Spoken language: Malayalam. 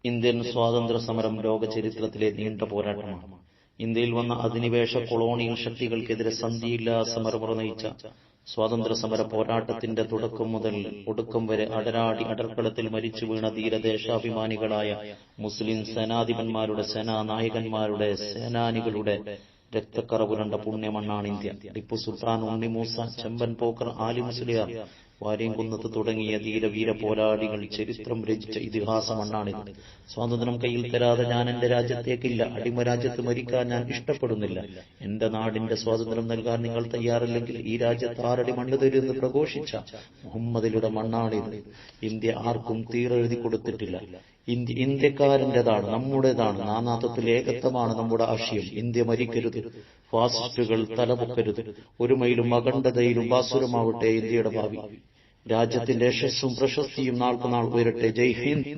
ഇന്ത്യൻ സ്വാതന്ത്ര്യ സമരം ലോക ചരിത്രത്തിലെ നീണ്ട പോരാട്ടമാണ്. ഇന്ത്യയിൽ വന്ന അധിനിവേശ കൊളോണിയൽ ശക്തികൾക്കെതിരെ സന്ധിയില്ലാ സമരമുറ നയിച്ച സ്വാതന്ത്ര്യ സമര പോരാട്ടത്തിന്റെ തുടക്കം മുതൽ ഒടുക്കം വരെ അടരാടി അടർക്കളത്തിൽ മരിച്ചു വീണ ധീരദേശാഭിമാനികളായ മുസ്ലിം സേനാധിപന്മാരുടെ, സേനാനായകന്മാരുടെ, സേനാനികളുടെ രക്തക്കറ പുരണ്ട പുണ്യമണ്ണാണ് ഇന്ത്യ. ടിപ്പു സുൽത്താൻ, ഉണ്ണി മൂസ, ചെമ്പൻ പോക്കർ, ആലി മുസ്ലിയാർ, വാര്യംകുന്നത്ത് തുടങ്ങിയ ധീരവീര പോരാളികൾ ചരിത്രം രചിച്ച ഇതിഹാസ മണ്ണാണിത്. സ്വാതന്ത്ര്യം കയ്യിൽ തരാതെ ഞാൻ എന്റെ രാജ്യത്തേക്കില്ല. അടിമ രാജ്യത്ത് മരിക്കാൻ ഞാൻ ഇഷ്ടപ്പെടുന്നില്ല. എന്റെ നാടിന്റെ സ്വാതന്ത്ര്യം നൽകാൻ നിങ്ങൾ തയ്യാറല്ലെങ്കിൽ ഈ രാജ്യത്ത് ആരടി മണ്ണ് തരുമെന്ന് പ്രഘോഷിച്ച മുഹമ്മദിയുടെ മണ്ണാണിത്. ഇന്ത്യ ആർക്കും തീരെഴുതി കൊടുത്തിട്ടില്ല. ഇന്ത്യ ഇന്ത്യക്കാരന്റേതാണ്, നമ്മുടേതാണ്. നാനാത്വത്തിൽ ഏകത്വമാണ് നമ്മുടെ ആശയം. ഇന്ത്യ മരിക്കരുത്, ഫാസിസ്റ്റുകൾ തലപൊക്കരുത്. ഒരുമയിലും അഖണ്ഡതയിലും ഭാസുരമാവട്ടെ ഇന്ത്യയുടെ ഭാവി. രാജ്യത്തിന്റെ യശസ്സും പ്രശസ്തിയും നാൾക്കുനാൾ ഉയരട്ടെ. ജയ് ഹിന്ദ്.